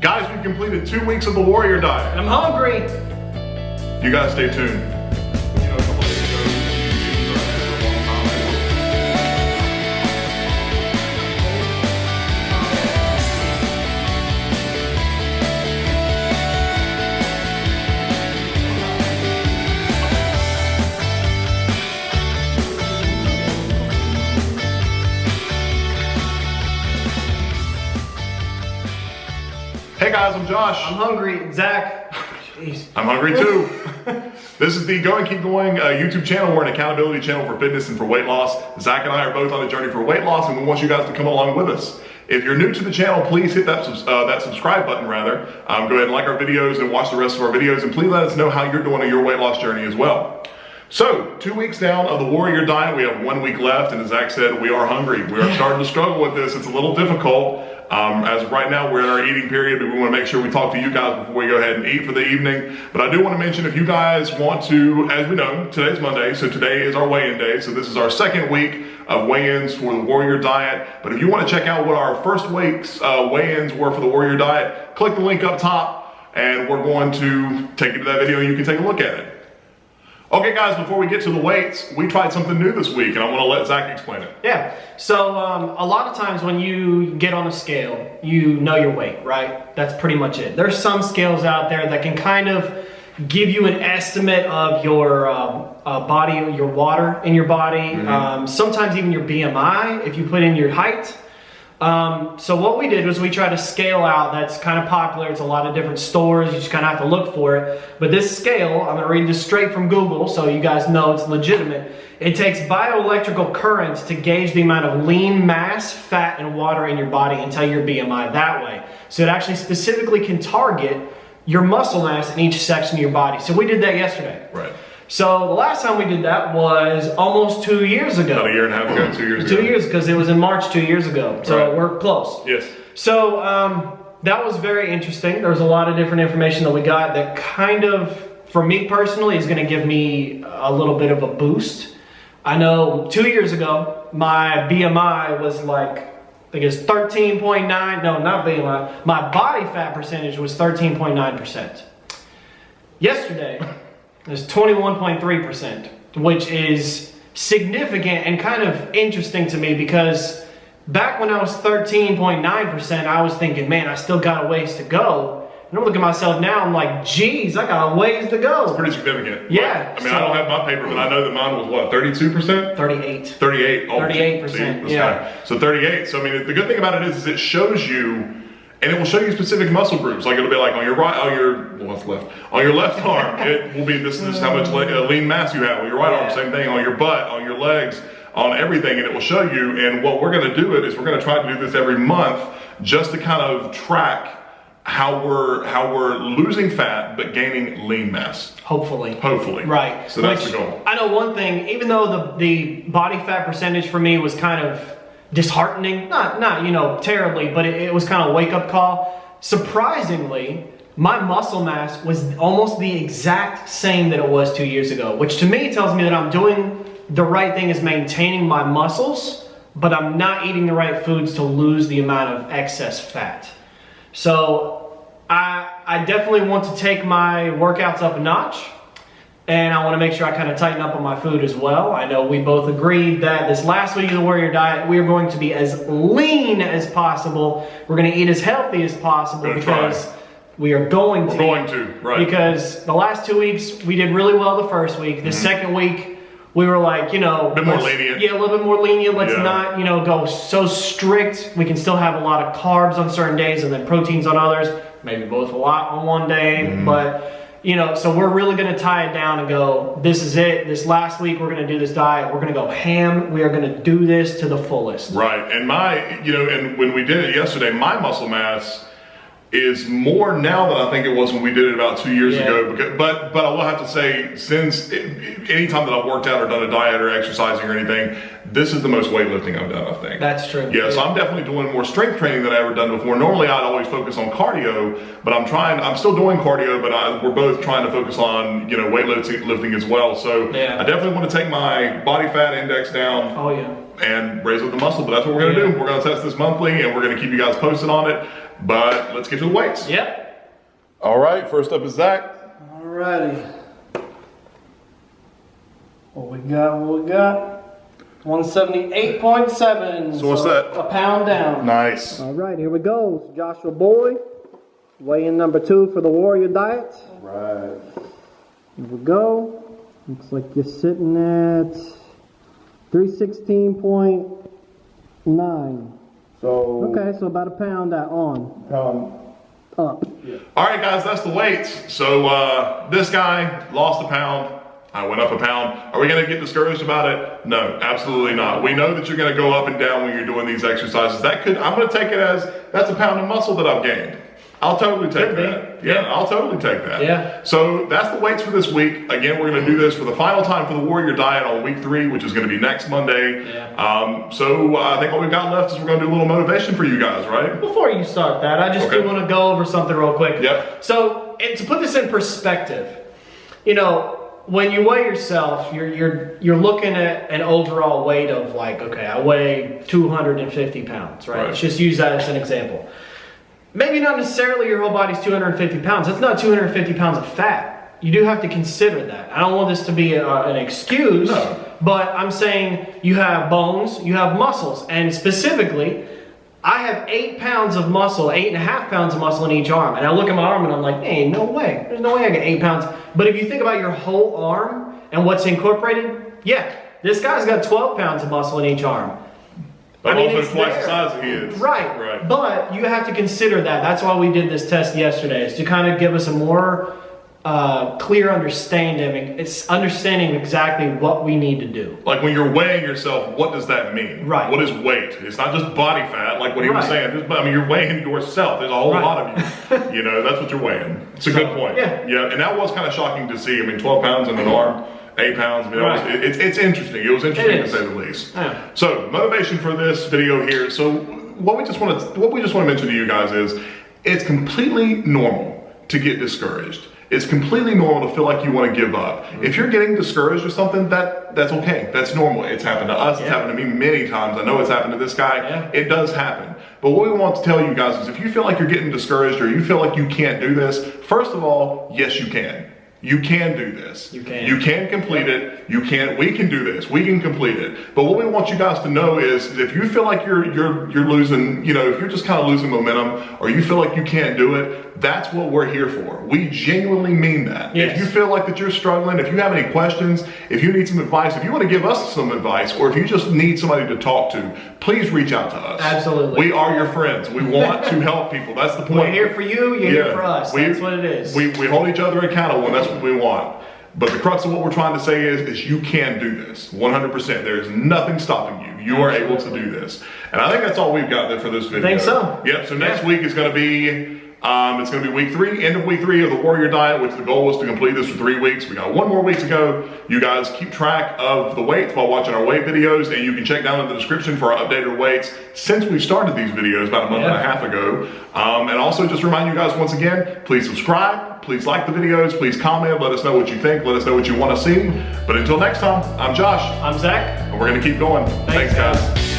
Guys, we've completed 2 weeks of the Warrior Diet. And I'm hungry. You guys stay tuned. Hey guys, I'm Josh. I'm hungry. Zach. Jeez. I'm hungry too. This is the Goandkeepgoing YouTube channel. We're an accountability channel for fitness and for weight loss. Zach and I are both on a journey for weight loss, and we want you guys to come along with us. If you're new to the channel, please hit that subscribe button rather. Go ahead and like our videos and watch the rest of our videos, and please let us know how you're doing on your weight loss journey as well. So, 2 weeks down of the Warrior Diet, we have 1 week left, and as Zach said, we are hungry. We are starting to struggle with this. It's a little difficult. As of right now, we're in our eating period, but we want to make sure we talk to you guys before we go ahead and eat for the evening. But I do want to mention, if you guys want to, as we know, today's Monday, so today is our weigh-in day. So this is our second week of weigh-ins for the Warrior Diet. But if you want to check out what our first week's weigh-ins were for the Warrior Diet, click the link up top, and we're going to take you to that video and you can take a look at it. Okay guys, before we get to the weights, we tried something new this week, and I want to let Zach explain it. Yeah, so a lot of times when you get on a scale, you know your weight, right? That's pretty much it. There's some scales out there that can kind of give you an estimate of your body, your water in your body, sometimes even your BMI, if you put in your height. So what we did was we tried to scale out. That's kind of popular. It's a lot of different stores. You just kind of have to look for it. But this scale, I'm going to read this straight from Google so you guys know it's legitimate. It takes bioelectrical currents to gauge the amount of lean mass, fat, and water in your body and tell your BMI that way. So it actually specifically can target your muscle mass in each section of your body. So we did that yesterday. Right. So the last time we did that was almost 2 years ago. About a year and a half ago, 2 years ago. 2 years, because it was in March 2 years ago. So Right. we're close. Yes. So that was very interesting. There was a lot of different information that we got that kind of, for me personally, is going to give me a little bit of a boost. I know 2 years ago, my BMI was like, I think it's 13.9. No, not BMI. My body fat percentage was 13.9%. Yesterday, it was 21.3%, which is significant and kind of interesting to me, because back when I was 13.9%, I was thinking, man, I still got a ways to go. And I'm looking at myself now, I'm like, geez, I got a ways to go. It's pretty significant. Yeah. I mean, I don't have my paper, but I know that mine was what, 32%? 38. 38. Oh, 38%, yeah. So 38. So I mean, the good thing about it is it shows you, and it will show you specific muscle groups. Like it'll be like on your right, on your left arm, it will be this is how much lean mass you have. On your right arm, same thing. On your butt, on your legs, on everything, and it will show you. And what we're going to do is we're going to try to do this every month, just to kind of track how we're losing fat but gaining lean mass. Hopefully. Right. So that's the goal. I know one thing, even though the body fat percentage for me was kind of disheartening, not you know, terribly, but it was kind of a wake-up call. Surprisingly, my muscle mass was almost the exact same that it was 2 years ago, which to me tells me that I'm doing the right thing, is maintaining my muscles, but I'm not eating the right foods to lose the amount of excess fat. So I definitely want to take my workouts up a notch, and I want to make sure I kind of tighten up on my food as well. I know we both agreed that this last week of the Warrior Diet, we are going to be as lean as possible. We're going to eat as healthy as possible, because we are going to. We're going to, right. Because the last 2 weeks, we did really well the first week. The second week, we were like, you know. A bit more lenient. Yeah, a little bit more lenient. Let's not, you know, go so strict. We can still have a lot of carbs on certain days and then proteins on others. Maybe both a lot on one day, but you know, so we're really going to tie it down and go, this is it. This last week, we're going to do this diet. We're going to go ham. We are going to do this to the fullest. Right. And and when we did it yesterday, my muscle mass is more now than I think it was when we did it about 2 years ago. But I will have to say, since anytime that I've worked out or done a diet or exercising or anything, this is the most weightlifting I've done, I think. That's true. Yeah, so I'm definitely doing more strength training than I've ever done before. Normally I'd always focus on cardio, but I'm still doing cardio, but we're both trying to focus on, you know, weightlifting as well. So I definitely want to take my body fat index down. Oh yeah. And raise up the muscle, but that's what we're going to do. We're going to test this monthly, and we're going to keep you guys posted on it. But let's get to the weights. Yep. All right, first up is Zach. Alrighty. What we got? 178.7. So what's that? A pound down. Nice. All right, here we go. Joshua Boy, weigh-in number 2 for the Warrior Diet. Right. Here we go. Looks like you're sitting at 316.9. So. Okay, so about a pound on. Up. All right, guys, that's the weights. So this guy lost a pound. I went up a pound. Are we going to get discouraged about it? No, absolutely not. We know that you're going to go up and down when you're doing these exercises. I'm going to take it as that's a pound of muscle that I've gained. I'll totally take that. Yeah, I'll totally take that. Yeah. So that's the weights for this week. Again, we're going to do this for the final time for the Warrior Diet on week 3, which is going to be next Monday. Yeah. So I think all we've got left is we're going to do a little motivation for you guys, right? Before you start that, I just do want to go over something real quick. Yep. So to put this in perspective, you know, when you weigh yourself, you're looking at an overall weight of like, okay, I weigh 250 pounds, right? Let's just use that as an example. Maybe not necessarily your whole body's 250 pounds. That's not 250 pounds of fat. You do have to consider that. I don't want this to be an excuse, but I'm saying you have bones, you have muscles, and specifically, I have 8 pounds of muscle, 8.5 pounds of muscle in each arm. And I look at my arm and I'm like, hey, no way. There's no way I get 8 pounds. But if you think about your whole arm and what's incorporated, yeah, this guy's got 12 pounds of muscle in each arm. But also twice the size he is. Right. But you have to consider that. That's why we did this test yesterday, is to kind of give us a more clear understanding. It's understanding exactly what we need to do. Like when you're weighing yourself, what does that mean? Right. What is weight? It's not just body fat, like what he was saying. I mean, you're weighing yourself. There's a whole lot of you. You know, that's what you're weighing. It's a good point. Yeah. And that was kind of shocking to see. I mean, 12 pounds in an arm. 8 pounds, you know, it's interesting. It was interesting to say the least. Yeah. So motivation for this video here. So what we just want to mention to you guys is it's completely normal to get discouraged. It's completely normal to feel like you want to give up. If you're getting discouraged or something, that's okay. That's normal. It's happened to us. It's happened to me many times. I know it's happened to this guy. It does happen. But what we want to tell you guys is if you feel like you're getting discouraged or you feel like you can't do this, first of all, yes, you can. You can do this. You can complete it. We can do this. We can complete it. But what we want you guys to know is if you feel like you're losing, you know, if you're just kind of losing momentum or you feel like you can't do it, that's what we're here for. We genuinely mean that. If you feel like that you're struggling, if you have any questions, if you need some advice, if you want to give us some advice, or if you just need somebody to talk to, please reach out to us. Absolutely. We are your friends. We want to help people. That's the point. We're here for you. You're here for us. That's what it is. We hold each other accountable, and that's what we want. But the crux of what we're trying to say is you can do this 100%. There's nothing stopping you. You are able to do this. And I think that's all we've got there for this video. I think so. Yep. So next week is going to be it's going to be week 3, end of week 3 of the Warrior Diet, which the goal was to complete this for 3 weeks. We got 1 more week to go. You guys keep track of the weights while watching our weight videos, and you can check down in the description for our updated weights since we've started these videos about a month and a half ago. And also just remind you guys once again, please subscribe, please like the videos, please comment, let us know what you think, let us know what you want to see. But until next time, I'm Josh. I'm Zach. And we're going to keep going. Thanks guys.